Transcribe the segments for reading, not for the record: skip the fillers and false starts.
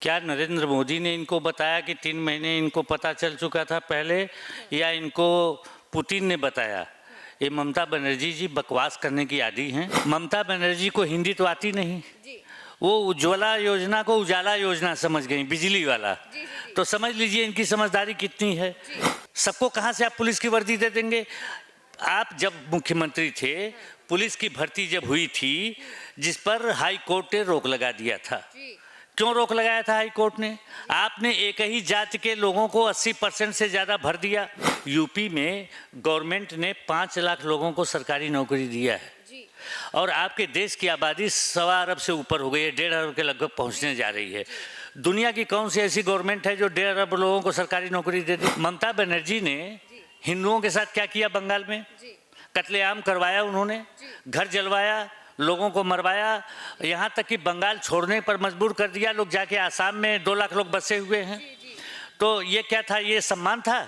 क्या नरेंद्र मोदी ने इनको बताया कि 3 महीने इनको पता चल चुका था पहले, या इनको पुतिन ने बताया? ये ममता बनर्जी जी बकवास करने की आदी हैं। ममता बनर्जी को हिंदी तो आती नहीं, वो उज्ज्वला योजना को उजाला योजना समझ गई, बिजली वाला। तो समझ लीजिए इनकी समझदारी कितनी है। सबको कहाँ से आप पुलिस की वर्दी दे देंगे? आप जब मुख्यमंत्री थे, पुलिस की भर्ती जब हुई थी, जिस पर हाई कोर्ट ने रोक लगा दिया था। क्यों रोक लगाया था हाई कोर्ट ने? आपने एक ही जाति के लोगों को 80% से ज़्यादा भर दिया। यूपी में गवर्नमेंट ने 5 लाख लोगों को सरकारी नौकरी दिया है, और आपके देश की आबादी 1.25 अरब से ऊपर हो गई है, 1.5 अरब के लगभग पहुंचने जा रही है। दुनिया की कौन सी ऐसी गवर्नमेंट है जो 1.5 अरब लोगों को सरकारी नौकरी दे दी? ममता बनर्जी ने हिंदुओं के साथ क्या किया? बंगाल में कत्लेआम करवाया, उन्होंने घर जलवाया, लोगों को मरवाया, यहाँ तक कि बंगाल छोड़ने पर मजबूर कर दिया। लोग जाके आसाम में 2 लाख लोग बसे हुए हैं। तो ये क्या था? ये सम्मान था?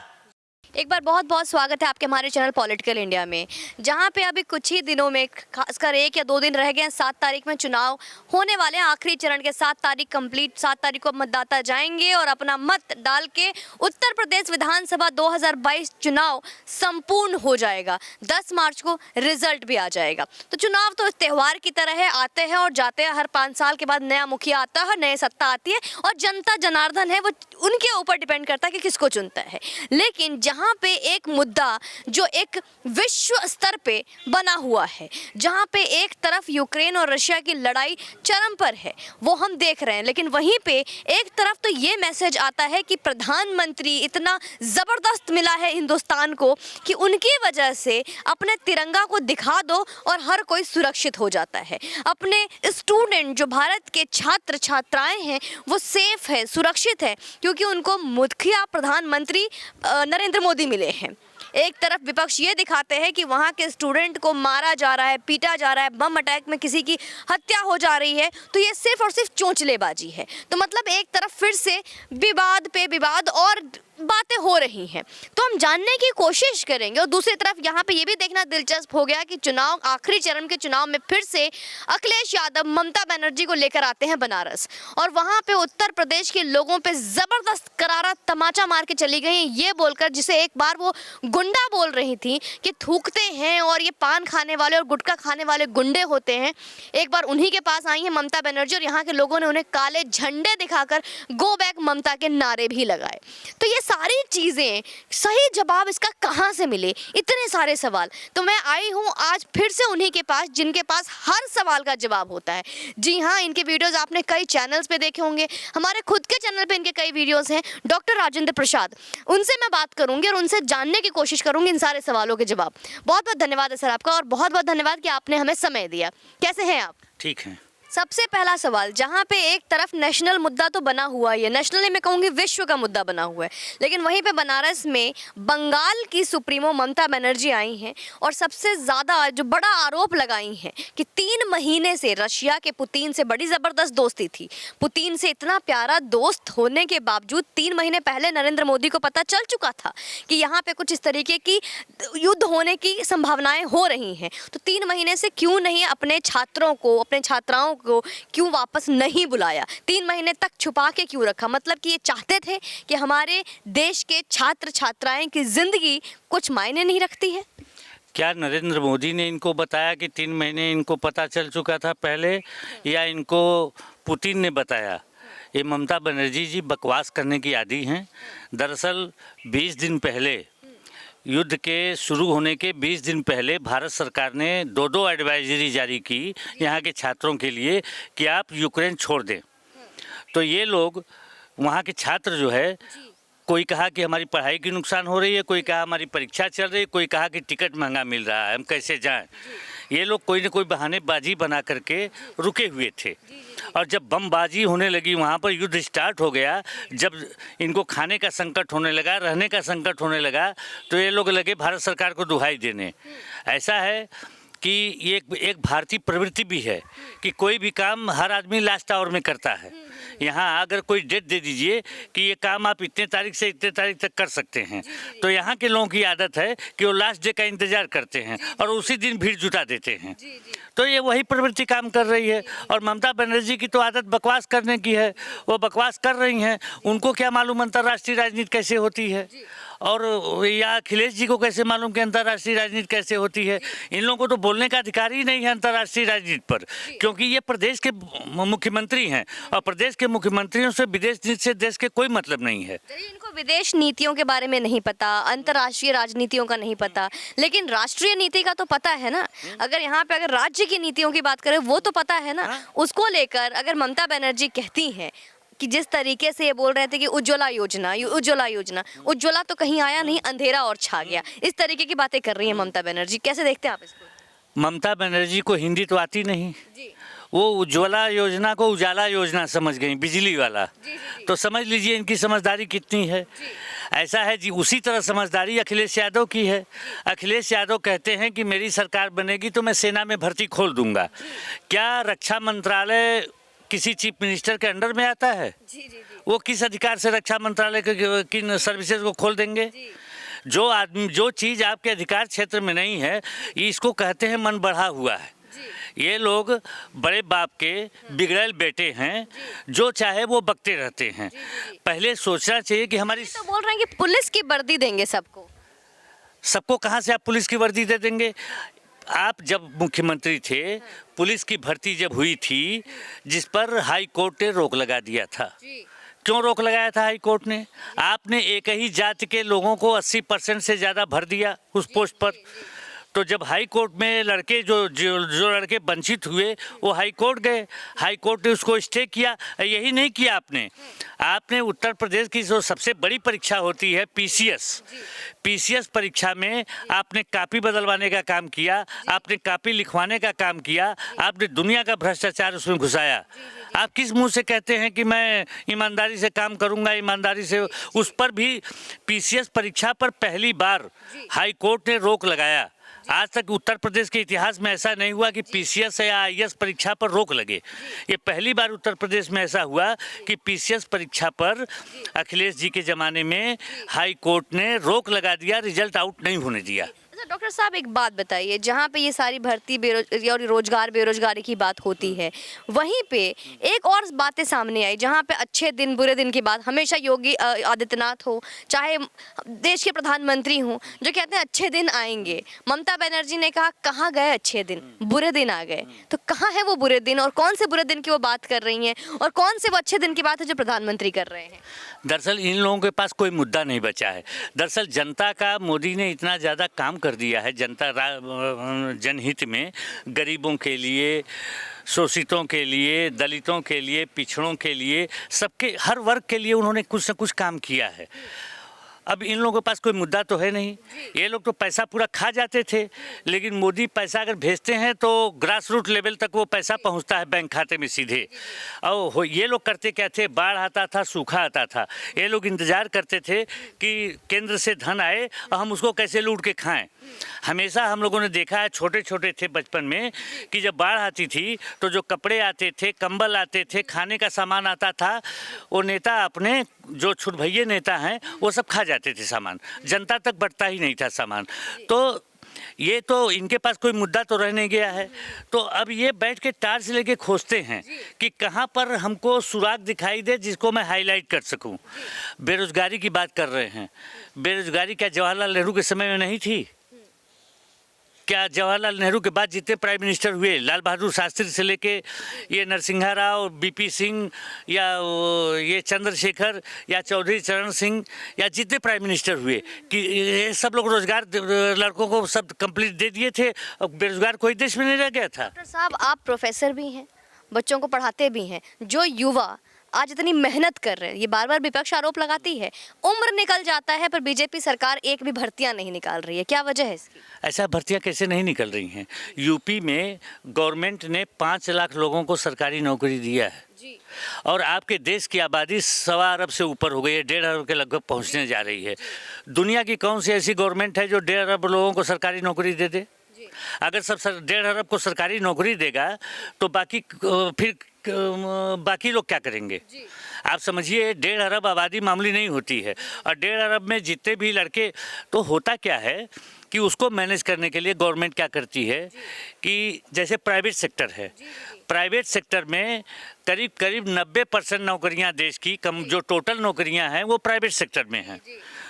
एक बार बहुत बहुत स्वागत है आपके हमारे चैनल पॉलिटिकल इंडिया में, जहां पे अभी कुछ ही दिनों में, खासकर 1 या 2 दिन रह गए हैं, 7 तारीख में चुनाव होने वाले हैं। आखिरी चरण के 7 तारीख कंप्लीट, 7 तारीख को मतदाता जाएंगे और अपना मत डाल के उत्तर प्रदेश विधानसभा 2022 चुनाव संपूर्ण हो जाएगा। 10 मार्च को रिजल्ट भी आ जाएगा। तो चुनाव तो त्यौहार की तरह है, आते हैं और जाते हैं। हर 5 साल के बाद नया मुखिया आता है, नई सत्ता आती है, और जनता जनार्दन है वो उनके ऊपर डिपेंड करता है कि किसको चुनता है। लेकिन जहां पे एक मुद्दा जो एक विश्व स्तर पे बना हुआ है, जहां पे एक तरफ यूक्रेन और रशिया की लड़ाई चरम पर है, वो हम देख रहे हैं, लेकिन वहीं पे एक तरफ तो ये मैसेज आता है कि प्रधानमंत्री इतना जबरदस्त मिला है हिंदुस्तान को कि उनकी वजह से अपने तिरंगा को दिखा दो और हर कोई सुरक्षित हो जाता है। अपने स्टूडेंट जो भारत के छात्र छात्राएं हैं वो सेफ है, सुरक्षित है, क्योंकि उनको मुखिया प्रधानमंत्री नरेंद्र मोदी मिले हैं। एक तरफ विपक्ष ये दिखाते हैं कि वहाँ के स्टूडेंट को मारा जा रहा है, पीटा जा रहा है, बम अटैक में किसी की हत्या हो जा रही है, तो ये सिर्फ और सिर्फ चोंचलेबाजी है। तो मतलब एक तरफ फिर से विवाद पे विवाद और बातें हो रही हैं, तो हम जानने की कोशिश करेंगे। और दूसरी तरफ यहाँ पे ये भी देखना दिलचस्प हो गया कि चुनाव, आखिरी चरण के चुनाव में फिर से अखिलेश यादव ममता बनर्जी को लेकर आते हैं बनारस, और वहाँ पे उत्तर प्रदेश के लोगों पे जबरदस्त करारा तमाचा मार के चली गई, ये बोलकर, जिसे एक बार वो गुंडा बोल रही थी कि थूकते हैं और ये पान खाने वाले और गुटखा खाने वाले गुंडे होते हैं। एक बार उन्हीं के पास आई है ममता बनर्जी, और यहाँ के लोगों ने उन्हें काले झंडे दिखाकर गो बैक ममता के नारे भी लगाए। तो ये सारी चीजें, सही जवाब इसका कहां से मिले, इतने सारे सवाल। तो मैं आई हूं आज फिर से उन्हीं के पास जिनके पास हर सवाल का जवाब होता है। जी हाँ, इनके वीडियोस आपने कई चैनल्स पे देखे होंगे, हमारे खुद के चैनल पे इनके कई वीडियोस हैं। डॉक्टर राजेंद्र प्रसाद, उनसे मैं बात करूंगी और उनसे जानने की कोशिश करूंगी इन सारे सवालों के जवाब। बहुत बहुत धन्यवाद है सर आपका, और बहुत बहुत धन्यवाद कि आपने हमें समय दिया। कैसे हैं आप? ठीक है। सबसे पहला सवाल, जहाँ पे एक तरफ नेशनल मुद्दा तो बना हुआ है, नेशनल मैं कहूँगी विश्व का मुद्दा बना हुआ है, लेकिन वहीं पे बनारस में बंगाल की सुप्रीमो ममता बनर्जी आई हैं और सबसे ज़्यादा जो बड़ा आरोप लगाई हैं कि 3 महीने से रशिया के पुतिन से बड़ी ज़बरदस्त दोस्ती थी। पुतिन से इतना प्यारा दोस्त होने के बावजूद 3 महीने पहले नरेंद्र मोदी को पता चल चुका था कि यहाँ पे कुछ इस तरीके की युद्ध होने की संभावनाएं हो रही हैं। तो 3 महीने से क्यों नहीं अपने छात्रों को, अपने छात्राओं को क्यों वापस नहीं बुलाया? 3 महीने तक छुपा के क्यों रखा? मतलब कि ये चाहते थे कि हमारे देश के छात्र छात्राएं की जिंदगी कुछ मायने नहीं रखती है? क्या नरेंद्र मोदी ने इनको बताया कि 3 महीने इनको पता चल चुका था पहले, या इनको पुतिन ने बताया? ये ममता बनर्जी जी बकवास करने की आदी हैं। दरअसल 20 दिन पहले, युद्ध के शुरू होने के 20 दिन पहले, भारत सरकार ने 2 एडवाइजरी जारी की यहाँ के छात्रों के लिए कि आप यूक्रेन छोड़ दें। तो ये लोग, वहाँ के छात्र जो है, कोई कहा कि हमारी पढ़ाई की नुकसान हो रही है, कोई कहा हमारी परीक्षा चल रही है, कोई कहा कि टिकट महंगा मिल रहा है, हम कैसे जाएं। ये लोग कोई न कोई बहानेबाजी बना करके रुके हुए थे, और जब बमबाजी होने लगी, वहाँ पर युद्ध स्टार्ट हो गया, जब इनको खाने का संकट होने लगा, रहने का संकट होने लगा, तो ये लोग लगे भारत सरकार को दुहाई देने। ऐसा है कि ये एक भारतीय प्रवृत्ति भी है कि कोई भी काम हर आदमी लास्ट आवर में करता है। यहाँ अगर कोई डेट दे दीजिए कि ये काम आप इतने तारीख से इतने तारीख तक कर सकते हैं, तो यहाँ के लोगों की आदत है कि वो लास्ट डे का इंतजार करते हैं और उसी दिन भीड़ जुटा देते हैं। तो ये वही प्रवृत्ति काम कर रही है। और ममता बनर्जी की तो आदत बकवास करने की है, वो बकवास कर रही हैं। उनको क्या मालूम अंतर्राष्ट्रीय राजनीति कैसे होती है, और या अखिलेश जी को कैसे मालूम कि अंतर्राष्ट्रीय राजनीति कैसे होती है। इन लोगों को तो बोलने का अधिकार ही नहीं है अंतर्राष्ट्रीय राजनीति पर, क्योंकि ये प्रदेश के मुख्यमंत्री हैं और प्रदेश के मुख्यमंत्रियों से विदेश नीति से देश के कोई मतलब नहीं है। इनको विदेश नीतियों के बारे में नहीं पता, अंतर्राष्ट्रीय राजनीतियों का नहीं पता, लेकिन राष्ट्रीय नीति का तो पता है ना। अगर यहाँ पे अगर राज्य की नीतियों की बात करें वो तो पता है ना। उसको लेकर अगर ममता बनर्जी कहती हैं कि जिस तरीके से ये बोल रहे थे कि उज्ज्वला योजना उज्ज्वला तो कहीं आया नहीं, अंधेरा और छा गया, इस तरीके की बातें कर रही है ममता बनर्जी। कैसे देखते हैं आप इसको? ममता बनर्जी को हिंदी तो आती नहीं जी। वो उज्ज्वला योजना को उजाला योजना समझ गई, बिजली वाला। तो समझ लीजिए इनकी समझदारी कितनी है। ऐसा है जी, उसी तरह समझदारी अखिलेश यादव की है। अखिलेश यादव कहते हैं कि मेरी सरकार बनेगी तो मैं सेना में भर्ती खोल दूंगा। क्या रक्षा मंत्रालय किसी चीफ मिनिस्टर के अंडर में आता है? वो किस अधिकार से रक्षा मंत्रालय के किन सर्विसेज को खोल देंगे? जो आदमी जो चीज़ आपके अधिकार क्षेत्र में नहीं है, इसको कहते हैं मन बढ़ा हुआ है। ये लोग बड़े बाप के बिगड़ैल बेटे हैं, जो चाहे वो बकते रहते हैं। पहले सोचना चाहिए कि हमारी तो बोल रहे हैं कि पुलिस की वर्दी देंगे सबको। कहाँ से आप पुलिस की वर्दी दे देंगे? आप जब मुख्यमंत्री थे, पुलिस की भर्ती जब हुई थी, जिस पर हाई कोर्ट ने रोक लगा दिया था। क्यों रोक लगाया था हाई कोर्ट ने? आपने एक ही जाति के लोगों को 80% से ज़्यादा भर दिया उस पोस्ट पर। तो जब हाई कोर्ट में लड़के जो लड़के वंचित हुए वो हाई कोर्ट गए, हाई कोर्ट ने उसको स्टे किया। यही नहीं किया आपने उत्तर प्रदेश की जो सबसे बड़ी परीक्षा होती है पीसीएस परीक्षा में आपने कापी बदलवाने का काम किया, आपने कापी लिखवाने का काम किया, आपने दुनिया का भ्रष्टाचार उसमें घुसाया। आप किस मुंह से कहते हैं कि मैं ईमानदारी से काम करूंगा, ईमानदारी से? उस पर भी पीसीएस परीक्षा पर पहली बार हाई कोर्ट ने रोक लगाया। आज तक उत्तर प्रदेश के इतिहास में ऐसा नहीं हुआ कि पीसीएस या आईएएस परीक्षा पर रोक लगे। ये पहली बार उत्तर प्रदेश में ऐसा हुआ कि पीसीएस परीक्षा पर अखिलेश जी के ज़माने में हाई कोर्ट ने रोक लगा दिया, रिजल्ट आउट नहीं होने दिया। डॉक्टर साहब एक बात बताइए, जहाँ पे ये सारी भर्ती और रोजगार बेरोजगारी की बात होती है, वहीं पे एक और बातें सामने आई जहाँ पे अच्छे दिन बुरे दिन की बात हमेशा योगी आदित्यनाथ हो चाहे देश के प्रधानमंत्री हो, जो कहते हैं अच्छे दिन आएंगे। ममता बनर्जी ने कहा कहाँ गए अच्छे दिन, बुरे दिन आ गए। तो कहाँ है वो बुरे दिन और कौन से बुरे दिन की वो बात कर रही हैं और कौन से वो अच्छे दिन की बात है जो प्रधानमंत्री कर रहे हैं? दरअसल इन लोगों के पास कोई मुद्दा नहीं बचा है। दरअसल जनता का मोदी ने इतना ज़्यादा काम कर दिया है जनहित में, गरीबों के लिए, शोषितों के लिए, दलितों के लिए, पिछड़ों के लिए, सबके हर वर्ग के लिए उन्होंने कुछ न कुछ काम किया है। अब इन लोगों के पास कोई मुद्दा तो है नहीं। ये लोग तो पैसा पूरा खा जाते थे, लेकिन मोदी पैसा अगर भेजते हैं तो ग्रास रूट लेवल तक वो पैसा पहुंचता है बैंक खाते में सीधे। और ये लोग करते क्या थे, बाढ़ आता था, सूखा आता था, ये लोग इंतज़ार करते थे कि केंद्र से धन आए और हम उसको कैसे लूट के खाएं। हमेशा हम लोगों ने देखा है, छोटे छोटे थे बचपन में, कि जब बाढ़ आती थी तो जो कपड़े आते थे, कंबल आते थे, खाने का सामान आता था, वो नेता अपने जो छुटभैये नेता हैं वो सब खा जाते थे सामान, जनता तक बढ़ता ही नहीं था सामान। तो ये तो इनके पास कोई मुद्दा तो रह नहीं गया है। तो अब ये बैठ के टार्च लेके खोजते हैं कि कहाँ पर हमको सुराग दिखाई दे जिसको मैं हाईलाइट कर सकूं। बेरोजगारी की बात कर रहे हैं। बेरोजगारी क्या जवाहरलाल नेहरू के समय में नहीं थी? क्या जवाहरलाल नेहरू के बाद जितने प्राइम मिनिस्टर हुए, लाल बहादुर शास्त्री से लेके ये नरसिंहा राव, बीपी सिंह या ये चंद्रशेखर या चौधरी चरण सिंह या जितने प्राइम मिनिस्टर हुए, कि ये सब लोग रोजगार लड़कों को सब कंप्लीट दे दिए थे और बेरोजगार कोई देश में नहीं रह गया था। डॉक्टर साहब आप प्रोफेसर भी हैं, बच्चों को पढ़ाते भी हैं, जो युवा आज इतनी मेहनत कर रहे हैं, ये बार बार विपक्ष आरोप लगाती है, उम्र निकल जाता है पर बीजेपी सरकार एक भी भर्तियां नहीं निकाल रही है, क्या वजह है इसकी? ऐसा भर्तियां कैसे नहीं निकल रही हैं? यूपी में गवर्नमेंट ने 5 लाख लोगों को सरकारी नौकरी दिया है जी। और आपके देश की आबादी 1.25 अरब से ऊपर हो गई है, 1.5 अरब के लगभग पहुंचने जा रही है। दुनिया की कौन सी ऐसी गवर्नमेंट है जो 1.5 अरब लोगों को सरकारी नौकरी दे दे? जी। अगर सब 1.5 अरब को सरकारी नौकरी देगा तो बाकी फिर बाकी लोग क्या करेंगे? आप समझिए 1.5 अरब आबादी मामूली नहीं होती है, और 1.5 अरब में जितने भी लड़के, तो होता क्या है कि उसको मैनेज करने के लिए गवर्नमेंट क्या करती है कि जैसे प्राइवेट सेक्टर है, प्राइवेट सेक्टर में करीब करीब 90% नौकरियां देश की कम जो टोटल नौकरियां हैं वो प्राइवेट सेक्टर में हैं,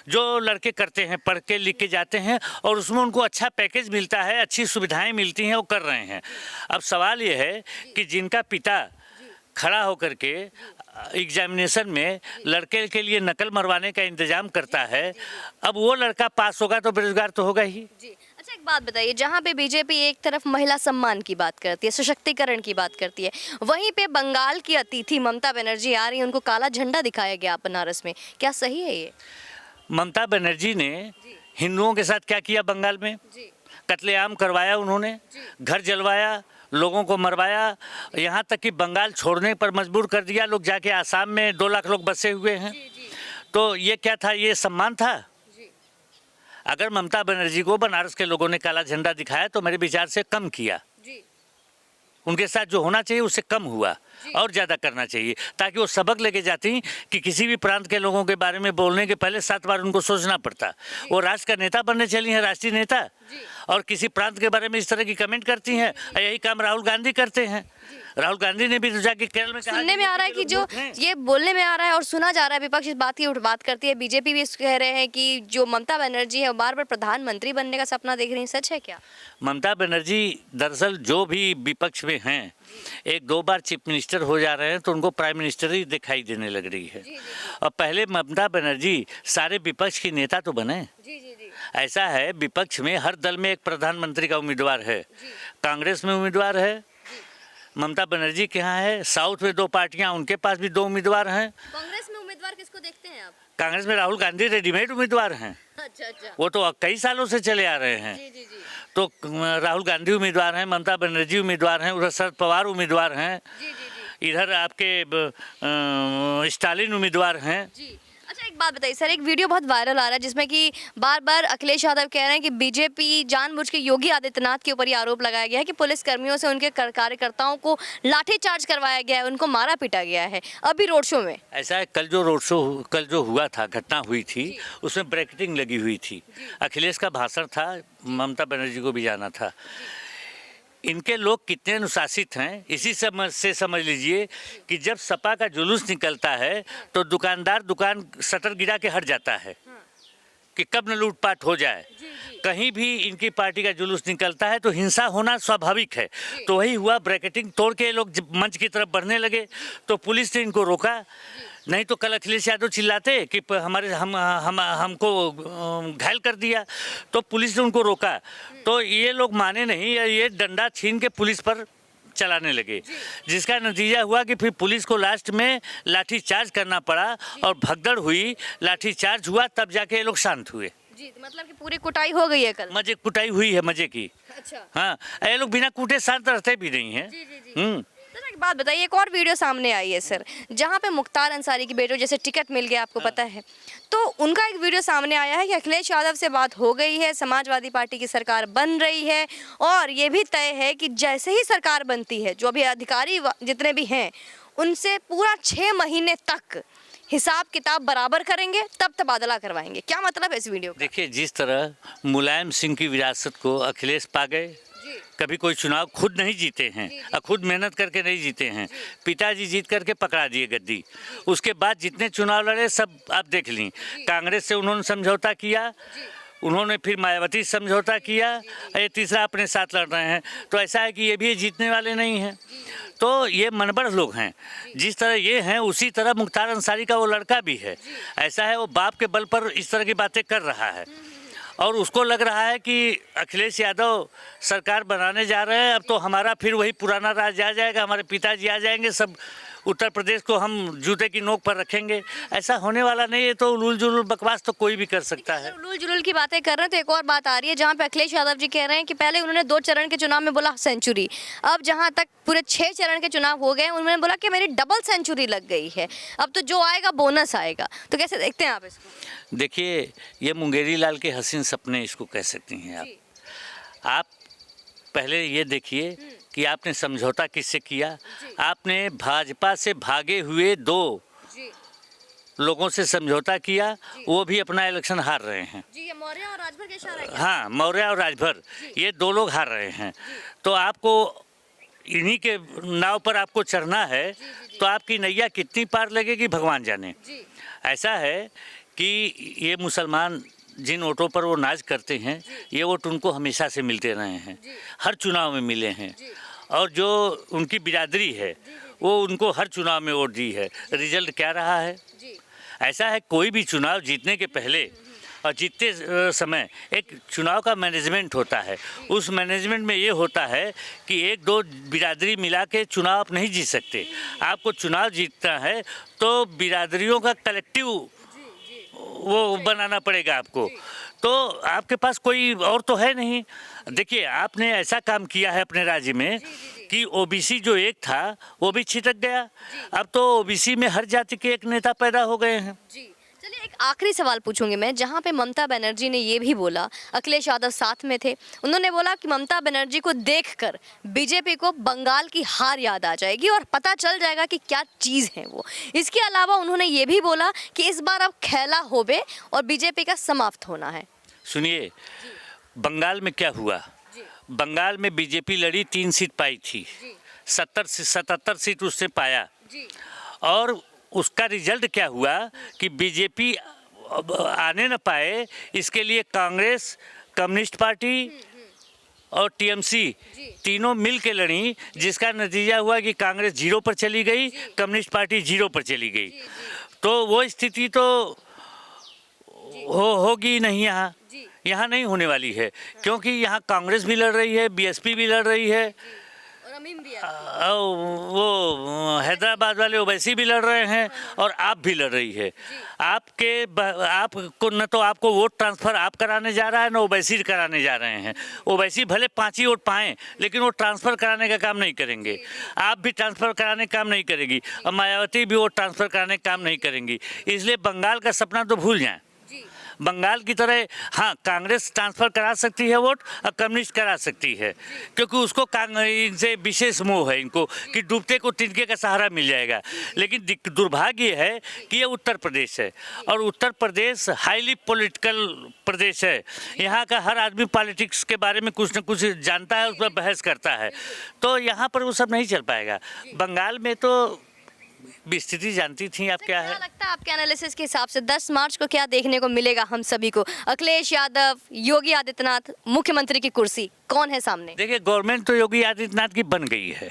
जो लड़के करते हैं, पढ़ के लिख के जाते हैं और उसमें उनको अच्छा पैकेज मिलता है, अच्छी सुविधाएं मिलती हैं, वो कर रहे हैं। अब सवाल ये है कि जिनका पिता खड़ा होकर के एग्जामिनेशन में लड़के के लिए नकल मरवाने का इंतजाम करता है, अब वो लड़का पास होगा तो बेरोजगार तो होगा ही। जी। अच्छा, एक बात बताइए, जहाँ पे बीजेपी एक तरफ महिला सम्मान की बात करती है, सशक्तिकरण की बात करती है, वहीं पे बंगाल की अतिथि ममता बनर्जी आ रही है, उनको काला झंडा दिखाया गया बनारस में, क्या सही है ये? ममता बनर्जी ने हिंदुओं के साथ क्या किया बंगाल में? कत्लेआम करवाया उन्होंने, घर जलवाया, लोगों को मरवाया, यहाँ तक कि बंगाल छोड़ने पर मजबूर कर दिया। लोग जाके आसाम में 2 लाख लोग बसे हुए हैं। तो ये क्या था? ये सम्मान था? अगर ममता बनर्जी को बनारस के लोगों ने काला झंडा दिखाया तो मेरे विचार से कम किया, उनके साथ जो होना चाहिए उससे कम हुआ, और ज़्यादा करना चाहिए, ताकि वो सबक लेके जाती कि किसी भी प्रांत के लोगों के बारे में बोलने के पहले 7 बार उनको सोचना पड़ता। वो राष्ट्र का नेता बनने चली हैं, राष्ट्रीय नेता, और किसी प्रांत के बारे में इस तरह की कमेंट करती हैं। यही काम राहुल गांधी करते हैं। राहुल गांधी ने भी तो जाके केरल में कहा, सुनने में आ रहा है कि जो ये बोलने में आ रहा है और सुना जा रहा है, विपक्ष इस बात की बात करती है, बीजेपी भी कह रहे हैं कि जो ममता बनर्जी है वो बार बार प्रधानमंत्री बनने का सपना देख रही है, सच है क्या? ममता बनर्जी दरअसल जो भी विपक्ष में हैं, 1-2 बार चीफ मिनिस्टर हो जा रहे हैं तो उनको प्राइम मिनिस्टर ही दिखाई देने लग रही है। और पहले ममता बनर्जी सारे विपक्ष की नेता तो बने। ऐसा है, विपक्ष में हर दल में एक प्रधानमंत्री का उम्मीदवार है। कांग्रेस में उम्मीदवार है, ममता बनर्जी के यहाँ है, साउथ में 2 पार्टियां, उनके पास भी 2 उम्मीदवार हैं। कांग्रेस में उम्मीदवार किसको देखते हैं आप? कांग्रेस में राहुल गांधी रेडीमेड उम्मीदवार हैं। अच्छा। वो तो कई सालों से चले आ रहे हैं। तो राहुल गांधी उम्मीदवार हैं, ममता बनर्जी उम्मीदवार हैं, उधर शरद पवार उम्मीदवार हैं, इधर आपके स्टालिन उम्मीदवार हैं। अच्छा, एक बात बताइए सर, एक वीडियो बहुत वायरल आ रहा है जिसमें कि बार बार अखिलेश यादव कह रहे हैं कि बीजेपी जानबूझ के योगी आदित्यनाथ के ऊपर ये आरोप लगाया गया है कि पुलिस कर्मियों से उनके कार्यकर्ताओं को लाठीचार्ज करवाया गया है, उनको मारा पीटा गया है अभी रोड शो में। ऐसा है, कल जो हुआ था, घटना हुई थी, उसमें ब्रैकेटिंग लगी हुई थी। अखिलेश का भाषण था, ममता बनर्जी को भी जाना था। इनके लोग कितने अनुशासित हैं इसी से समझ लीजिए कि जब सपा का जुलूस निकलता है तो दुकानदार दुकान शटर गिरा के हट जाता है कि कब न लूटपाट हो जाए। कहीं भी इनकी पार्टी का जुलूस निकलता है तो हिंसा होना स्वाभाविक है। तो वही हुआ, ब्रैकेटिंग तोड़ के लोग मंच की तरफ बढ़ने लगे तो पुलिस ने इनको रोका। नहीं तो कल अखिलेश यादव चिल्लाते कि हमको घायल कर दिया, तो पुलिस ने उनको रोका। तो ये लोग माने नहीं, ये डंडा छीन के पुलिस पर चलाने लगे, जिसका नतीजा हुआ कि फिर पुलिस को लास्ट में लाठी चार्ज करना पड़ा और भगदड़ हुई, लाठी चार्ज हुआ, तब जाके ये लोग शांत हुए। जी, मतलब कि पूरी कुटाई हो गई है कल? मजे कुटाई हुई है, मजे की। अच्छा। हाँ, ये लोग बिना कूटे शांत रहते भी नहीं हैं। एक बात बताइए, एक और वीडियो सामने आई है सर, जहाँ पे मुख्तार अंसारी की बेटो जैसे टिकट मिल गया, आपको पता है, तो उनका एक वीडियो सामने आया है कि अखिलेश यादव से बात हो गई है, समाजवादी पार्टी की सरकार बन रही है, और ये भी तय है कि जैसे ही सरकार बनती है, जो अभी अधिकारी जितने भी हैं उनसे पूरा 6 महीने तक हिसाब किताब बराबर करेंगे, तब तबादला करवाएंगे। क्या मतलब है इस वीडियो का? देखिए, जिस तरह मुलायम सिंह की विरासत को अखिलेश पा गए, कभी कोई चुनाव खुद नहीं जीते हैं और खुद मेहनत करके नहीं जीते हैं, पिताजी जीत करके पकड़ा दिए गद्दी। उसके बाद जितने चुनाव लड़े सब आप देख लीं, कांग्रेस से उन्होंने समझौता किया, उन्होंने फिर मायावती समझौता किया, ये तीसरा अपने साथ लड़ रहे हैं। तो ऐसा है कि ये भी जीतने वाले नहीं हैं। तो ये मनबड़ लोग हैं, जिस तरह ये हैं उसी तरह मुख्तार अंसारी का वो लड़का भी है। ऐसा है, वो बाप के बल पर इस तरह की बातें कर रहा है और उसको लग रहा है कि अखिलेश यादव सरकार बनाने जा रहे हैं, अब तो हमारा फिर वही पुराना राज आ जाएगा, हमारे पिताजी आ जाएंगे, सब उत्तर प्रदेश को हम जूते की नोक पर रखेंगे। ऐसा होने वाला नहीं है। तो उलूल जुलूल बकवास तो कोई भी कर सकता है। उलूल जुलूल की बातें कर रहे हैं तो एक और बात आ रही है जहाँ पे अखिलेश यादव जी कह रहे हैं कि पहले उन्होंने 2 चरण के चुनाव में बोला सेंचुरी, अब जहाँ तक पूरे 6 चरण के चुनाव हो गए उन्होंने बोला कि मेरी डबल सेंचुरी लग गई है, अब तो जो आएगा बोनस आएगा। तो कैसे देखते हैं आप इसको? देखिए, ये मुंगेरी लाल के हसीन सपने इसको कह सकती हैं आप पहले ये देखिए कि आपने समझौता किससे किया। आपने भाजपा से भागे हुए 2 जी लोगों से समझौता किया, वो भी अपना इलेक्शन हार रहे हैं। जी, ये मौर्य और राजभर का इशारा है क्या? हाँ, मौर्य और राजभर, ये 2 लोग हार रहे हैं। तो आपको इन्हीं के नाव पर आपको चढ़ना है, तो आपकी नैया कितनी पार लगेगी भगवान जाने। जी ऐसा है कि ये मुसलमान जिन वोटों पर वो नाज करते हैं, ये वोट उनको हमेशा से मिलते रहे हैं, हर चुनाव में मिले हैं। और जो उनकी बिरादरी है वो उनको हर चुनाव में वोट दी है। रिजल्ट क्या रहा है? जी ऐसा है, कोई भी चुनाव जीतने के पहले और जीतते समय एक चुनाव का मैनेजमेंट होता है। उस मैनेजमेंट में ये होता है कि 1-2 बिरादरी मिला के चुनाव आप नहीं जीत सकते। आपको चुनाव जीतना है तो बिरादरियों का कलेक्टिव वो बनाना पड़ेगा आपको। तो आपके पास कोई और तो है नहीं। देखिए, आपने ऐसा काम किया है अपने राज्य में कि ओबीसी जो एक था वो भी छिटक गया। अब तो ओबीसी में हर जाति के एक नेता पैदा हो गए हैं। जी चलिए, एक आखिरी सवाल पूछूंगी मैं, जहाँ पे ममता बनर्जी ने ये भी बोला, अखिलेश यादव साथ में थे, उन्होंने बोला कि ममता बनर्जी को देखकर बीजेपी को बंगाल की हार याद आ जाएगी और पता चल जाएगा कि क्या चीज़ है वो। इसके अलावा उन्होंने ये भी बोला कि इस बार अब खेला होबे और बीजेपी का समाप्त होना है। सुनिए, बंगाल में क्या हुआ? बंगाल में बीजेपी लड़ी, 3 सीट पाई थी, 70 से 77 सीट उसने पाया। और उसका रिजल्ट क्या हुआ कि बीजेपी आने न पाए, इसके लिए कांग्रेस, कम्युनिस्ट पार्टी और टीएमसी तीनों मिल के लड़ी, जिसका नतीजा हुआ कि कांग्रेस 0 पर चली गई, कम्युनिस्ट पार्टी 0 पर चली गई। तो वो स्थिति तो होगी नहीं, यहाँ नहीं होने वाली है, क्योंकि यहाँ कांग्रेस भी लड़ रही है, बीएसपी भी लड़ रही है, वो हैदराबाद वाले ओवैसी भी लड़ रहे हैं और आप भी लड़ रही है। आपको न तो आपको वोट ट्रांसफ़र आप कराने जा रहा है, न ओवैसी कराने जा रहे हैं। ओवैसी भले 5 ही वोट पाएँ, लेकिन वो ट्रांसफ़र कराने का काम नहीं करेंगे। आप भी ट्रांसफ़र कराने का काम नहीं करेगी और मायावती भी वोट ट्रांसफ़र कराने का काम नहीं करेंगी। इसलिए बंगाल का सपना तो भूल जाएँ। बंगाल की तरह हाँ, कांग्रेस ट्रांसफ़र करा सकती है वोट और कम्युनिस्ट करा सकती है, क्योंकि उसको इनसे विशेष मोह है इनको कि डूबते को तिनके का सहारा मिल जाएगा। लेकिन दुर्भाग्य है कि ये उत्तर प्रदेश है और उत्तर प्रदेश हाईली पॉलिटिकल प्रदेश है। यहाँ का हर आदमी पॉलिटिक्स के बारे में कुछ न कुछ जानता है, उस पर बहस करता है, तो यहाँ पर वो सब नहीं चल पाएगा। बंगाल में तो स्थिति जानती थी आप क्या है। लगता है आपके एनालिसिस के हिसाब से 10 मार्च को क्या देखने को मिलेगा हम सभी को? अखिलेश यादव, योगी आदित्यनाथ, मुख्यमंत्री की कुर्सी कौन है सामने? देखिए, गवर्नमेंट तो योगी आदित्यनाथ की बन गई है,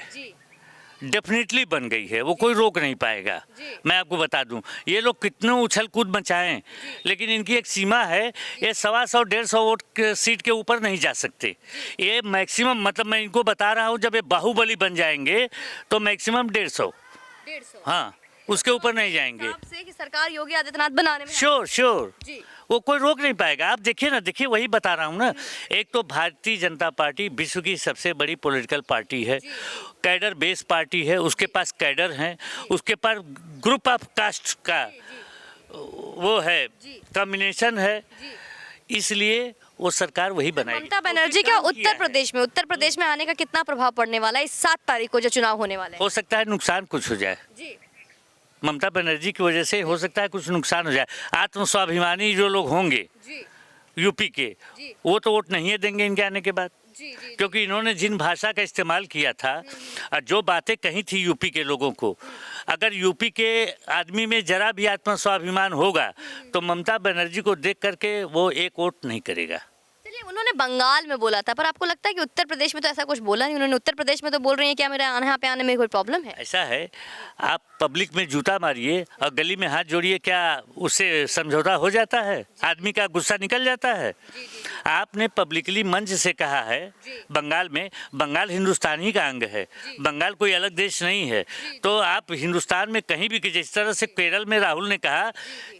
डेफिनेटली बन गई है, वो कोई रोक नहीं पाएगा। मैं आपको बता दूं, ये लोग कितने उछल कूद मचाएं, लेकिन इनकी एक सीमा है। ये 125-150 वोट सीट के ऊपर नहीं जा सकते। ये मैक्सिमम, मतलब मैं इनको बता रहा हूँ, जब ये बाहुबली बन जाएंगे तो मैक्सिमम 150, हाँ, उसके ऊपर नहीं जाएंगे। आपसे कि सरकार योगी आदित्यनाथ बनाने में श्योर वो कोई रोक नहीं पाएगा। आप देखिए ना, देखिए वही बता रहा हूँ ना। एक तो भारतीय जनता पार्टी विश्व की सबसे बड़ी पॉलिटिकल पार्टी है, कैडर बेस पार्टी है, उसके पास कैडर हैं, उसके पास ग्रुप ऑफ कास्ट का वो है, कॉम्बिनेशन है, इसलिए वो सरकार वही बनाएगी। ममता बनर्जी क्या उत्तर प्रदेश में आने का कितना प्रभाव पड़ने वाला है इस 7 तारीख को जो चुनाव होने वाला है? हो सकता है नुकसान कुछ हो जाए। ममता बनर्जी की वजह से हो सकता है कुछ नुकसान हो जाए। आत्मस्वाभिमानी जो लोग होंगे यूपी के, वो तो वोट नहीं देंगे इनके आने के बाद, क्योंकि इन्होंने जिन भाषा का इस्तेमाल किया था और जो बातें कही थी यूपी के लोगों को, अगर यूपी के आदमी में जरा भी आत्मस्वाभिमान होगा तो ममता बनर्जी को देख करके वो एक वोट नहीं करेगा। चलिए, उन्होंने बंगाल में बोला था, पर आपको लगता है कि उत्तर प्रदेश में तो ऐसा कुछ बोला नहीं उन्होंने? उत्तर प्रदेश में तो बोल रही हैं, क्या मेरे यहाँ पे आने में कोई प्रॉब्लम है? ऐसा है, आप पब्लिक में जूता मारिए और गली में हाथ जोड़िए, क्या उससे समझौता हो जाता है? आदमी का गुस्सा निकल जाता है? आपने पब्लिकली मंच से कहा है बंगाल में, बंगाल हिंदुस्तान ही का अंग है, बंगाल कोई अलग देश नहीं है। तो आप हिंदुस्तान में कहीं भी, जिस तरह से केरल में राहुल ने कहा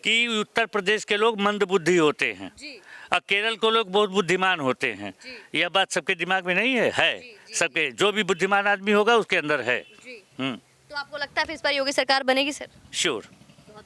कि उत्तर प्रदेश के लोग मंदबुद्धि होते हैं और केरल को लोग बहुत बुद्धिमान होते हैं, यह बात सबके दिमाग में नहीं है, सबके, जो भी बुद्धिमान आदमी होगा उसके अंदर है। तो आपको लगता है फिर इस बार योगी सरकार बनेगी सर? श्योर।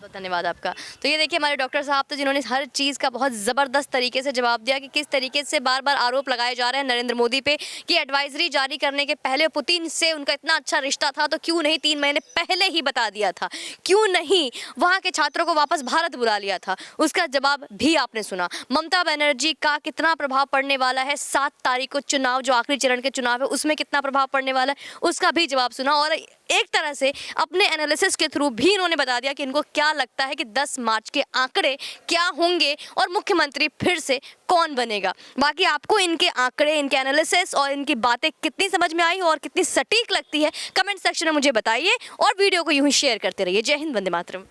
बहुत धन्यवाद आपका। तो ये देखिए हमारे डॉक्टर साहब तो जिन्होंने हर चीज़ का बहुत ज़बरदस्त तरीके से जवाब दिया कि किस तरीके से बार बार आरोप लगाए जा रहे हैं नरेंद्र मोदी पे कि एडवाइजरी जारी करने के पहले पुतिन से उनका इतना अच्छा रिश्ता था तो क्यों नहीं 3 महीने पहले ही बता दिया था, क्यों नहीं वहाँ के छात्रों को वापस भारत बुला लिया था। उसका जवाब भी आपने सुना। ममता बनर्जी का कितना प्रभाव पड़ने वाला है 7 तारीख को चुनाव, जो आखिरी चरण के चुनाव है उसमें कितना प्रभाव पड़ने वाला है, उसका भी जवाब सुना। और एक तरह से अपने एनालिसिस के थ्रू भी इन्होंने बता दिया कि इनको क्या लगता है कि 10 मार्च के आंकड़े क्या होंगे और मुख्यमंत्री फिर से कौन बनेगा। बाकी आपको इनके आंकड़े, इनके एनालिसिस और इनकी बातें कितनी समझ में आई और कितनी सटीक लगती है, कमेंट सेक्शन में मुझे बताइए और वीडियो को यूं ही शेयर करते रहिए। जय हिंद, वंदे मातरम।